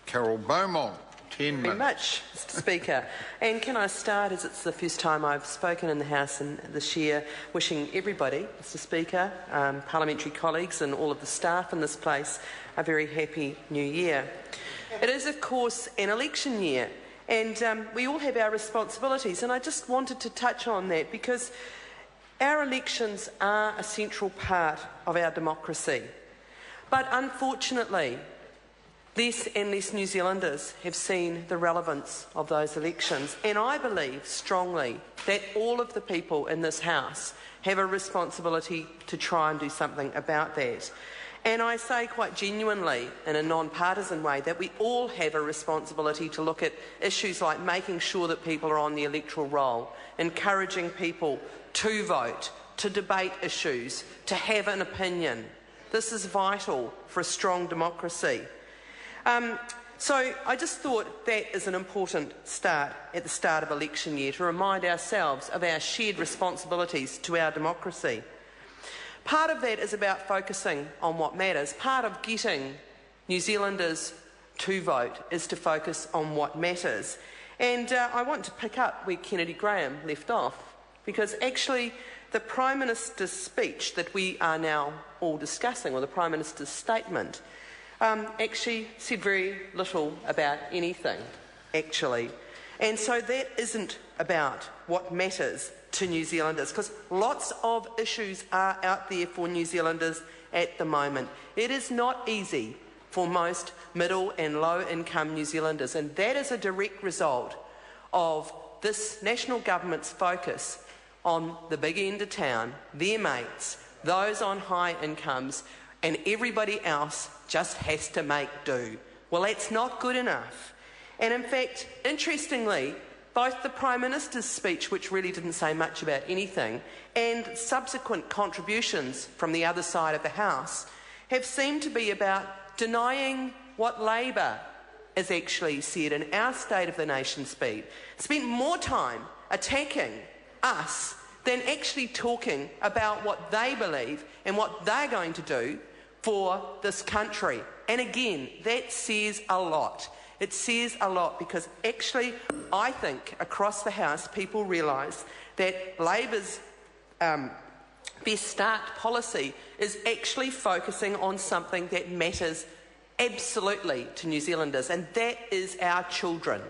Carol Beaumont, 10 minutes. Very much, Mr Speaker. And can I start, as it's the first time I've spoken in the House this year, wishing everybody, Mr Speaker, parliamentary colleagues and all of the staff in this place a very happy new year. It is, of course, an election year, and we all have our responsibilities, and I just wanted to touch on that because our elections are a central part of our democracy. But unfortunately, less and less New Zealanders have seen the relevance of those elections, and I believe strongly that all of the people in this House have a responsibility to try and do something about that. And I say quite genuinely, in a non-partisan way, that we all have a responsibility to look at issues like making sure that people are on the electoral roll, encouraging people to vote, to debate issues, to have an opinion. This is vital for a strong democracy. So I just thought that is an important start at the start of election year to remind ourselves of our shared responsibilities to our democracy. Part of that is about focusing on what matters. Part of getting New Zealanders to vote is to focus on what matters. And I want to pick up where Kennedy Graham left off, because actually the Prime Minister's speech that we are now all discussing, or the Prime Minister's statement, actually said very little about anything, actually. And so that isn't about what matters to New Zealanders, because lots of issues are out there for New Zealanders at the moment. It is not easy for most middle and low income New Zealanders, and that is a direct result of this national government's focus on the big end of town, their mates, those on high incomes, and everybody else just has to make do. Well, that's not good enough. And in fact, interestingly, both the Prime Minister's speech, which really didn't say much about anything, and subsequent contributions from the other side of the House have seemed to be about denying what Labor has actually said in our State of the Nation speech. Spent more time attacking us than actually talking about what they believe and what they're going to do for this country. And again, that says a lot. It says a lot because actually I think across the House people realise that Labor's Best Start policy is actually focusing on something that matters absolutely to New Zealanders, and that is our children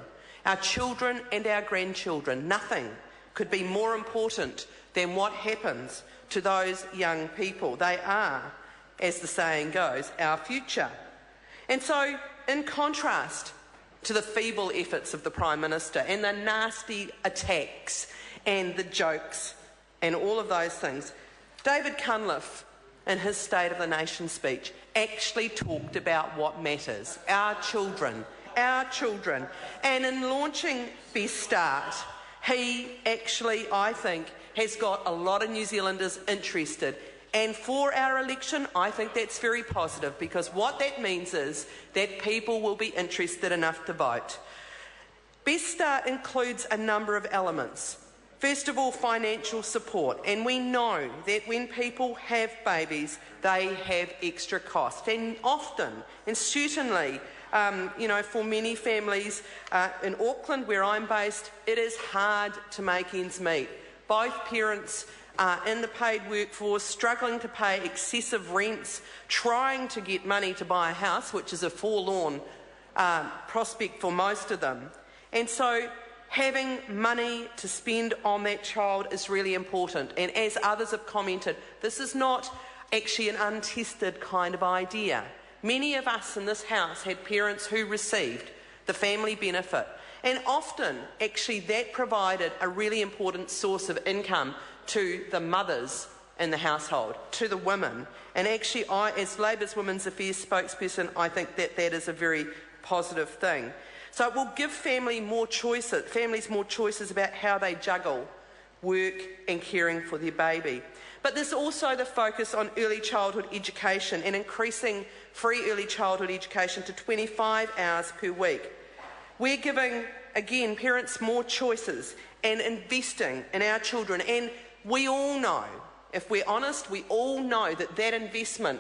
and our grandchildren. Nothing could be more important than what happens to those young people. They are, as the saying goes, our future. And so, in contrast to the feeble efforts of the Prime Minister and the nasty attacks and the jokes and all of those things, David Cunliffe, in his State of the Nation speech, actually talked about what matters, our children. And in launching Best Start, he actually, I think, has got a lot of New Zealanders interested. And for our election, I think that's very positive, because what that means is that people will be interested enough to vote. Best Start includes a number of elements. First of all, financial support. And we know that when people have babies, they have extra costs. And often, and certainly, for many families in Auckland, where I'm based, it is hard to make ends meet. Both parents in the paid workforce, struggling to pay excessive rents, trying to get money to buy a house, which is a forlorn prospect for most of them. And so having money to spend on that child is really important. And as others have commented, this is not actually an untested kind of idea. Many of us in this House had parents who received the family benefit, and often actually that provided a really important source of income to the mothers in the household, to the women. And actually, as Labor's Women's Affairs spokesperson, I think that that is a very positive thing. So it will give families more choices about how they juggle work and caring for their baby. But there's also the focus on early childhood education and increasing free early childhood education to 25 hours per week. We're giving, again, parents more choices and investing in our children. And we all know, if we're honest, we all know that that investment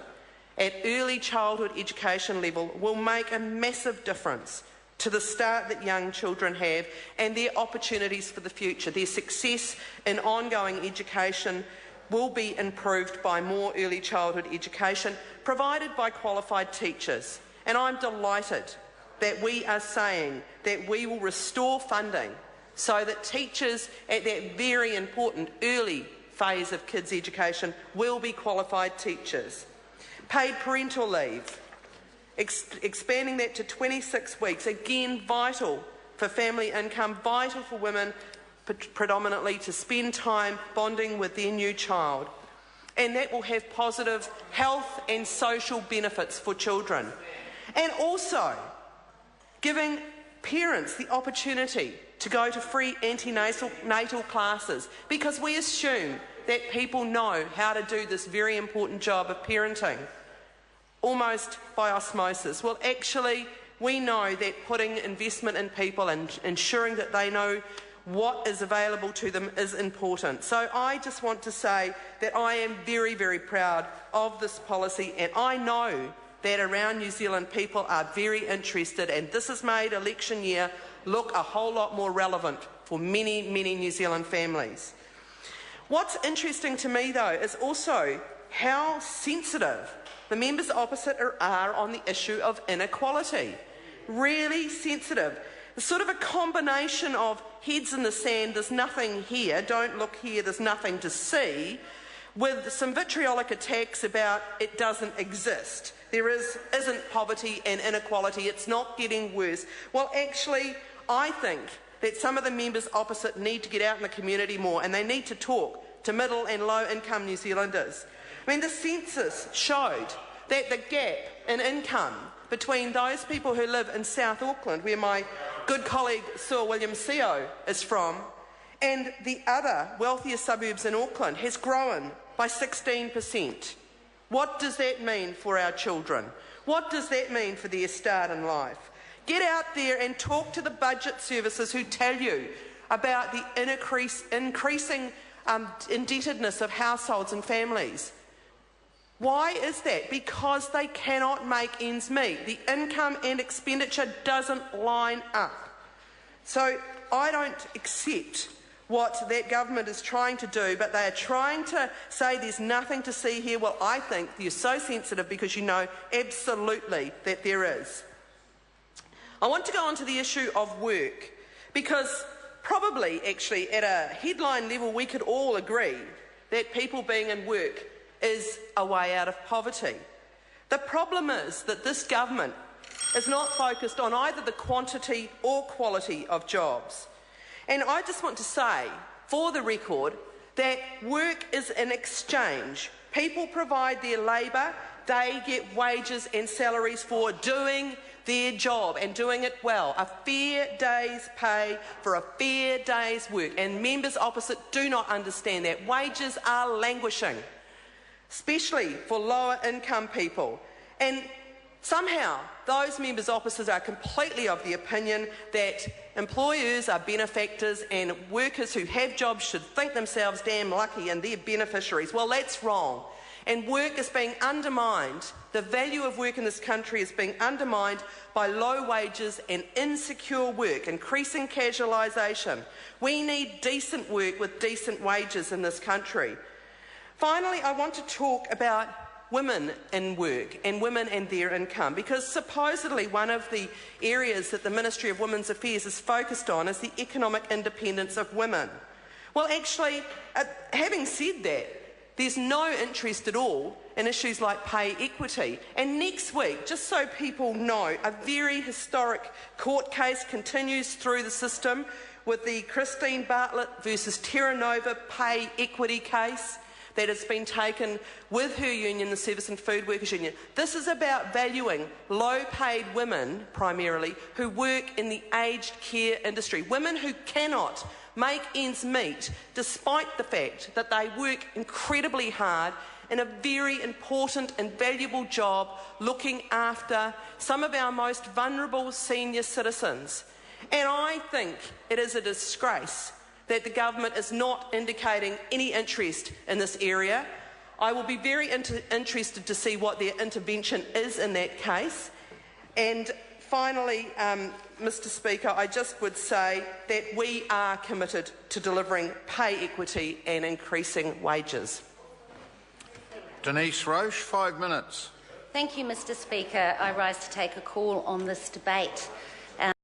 at early childhood education level will make a massive difference to the start that young children have and their opportunities for the future. Their success in ongoing education will be improved by more early childhood education provided by qualified teachers. And I'm delighted that we are saying that we will restore funding so that teachers at that very important early phase of kids' education will be qualified teachers. Paid parental leave, expanding that to 26 weeks, again vital for family income, vital for women predominantly to spend time bonding with their new child. And that will have positive health and social benefits for children. And also giving parents the opportunity to go to free antenatal classes, because we assume that people know how to do this very important job of parenting almost by osmosis. Well, actually, we know that putting investment in people and ensuring that they know what is available to them is important. So I just want to say that I am very, very proud of this policy, and I know that around New Zealand people are very interested, and this has made election year look a whole lot more relevant for many, many New Zealand families. What's interesting to me, though, is also how sensitive the members opposite are on the issue of inequality. Really sensitive. It's sort of a combination of heads in the sand, there's nothing here, don't look here, there's nothing to see, with some vitriolic attacks about it doesn't exist. There isn't poverty and inequality, it's not getting worse. Well, actually, I think that some of the members opposite need to get out in the community more, and they need to talk to middle and low income New Zealanders. I mean, the census showed that the gap in income between those people who live in South Auckland, where my good colleague Sir William Seo is from, and the other wealthier suburbs in Auckland has grown by 16%. What does that mean for our children? What does that mean for their start in life? Get out there and talk to the budget services who tell you about the increasing indebtedness of households and families. Why is that? Because they cannot make ends meet. The income and expenditure doesn't line up. So I don't accept what that government is trying to do, but they are trying to say there's nothing to see here. Well, I think you're so sensitive because you know absolutely that there is. I want to go on to the issue of work, because probably actually at a headline level we could all agree that people being in work is a way out of poverty. The problem is that this government is not focused on either the quantity or quality of jobs. And I just want to say, for the record, that work is an exchange. People provide their labour, they get wages and salaries for doing their job and doing it well. A fair day's pay for a fair day's work. And members opposite do not understand that. Wages are languishing, especially for lower income people. And somehow those members opposite are completely of the opinion that employers are benefactors and workers who have jobs should think themselves damn lucky and they're beneficiaries. Well, that's wrong. And work is being undermined. The value of work in this country is being undermined by low wages and insecure work, increasing casualisation. We need decent work with decent wages in this country. Finally, I want to talk about women in work and women and their income, because supposedly one of the areas that the Ministry of Women's Affairs is focused on is the economic independence of women. Well, actually, having said that, there's no interest at all in issues like pay equity. And next week, just so people know, a very historic court case continues through the system with the Christine Bartlett versus Terra Nova pay equity case that has been taken with her union, the Service and Food Workers Union. This is about valuing low-paid women, primarily, who work in the aged care industry. Women who cannot make ends meet, despite the fact that they work incredibly hard in a very important and valuable job looking after some of our most vulnerable senior citizens. And I think it is a disgrace that the government is not indicating any interest in this area. I will be very interested to see what their intervention is in that case. And finally, Mr Speaker, I just would say that we are committed to delivering pay equity and increasing wages. Denise Roche, 5 minutes. Thank you, Mr Speaker. I rise to take a call on this debate.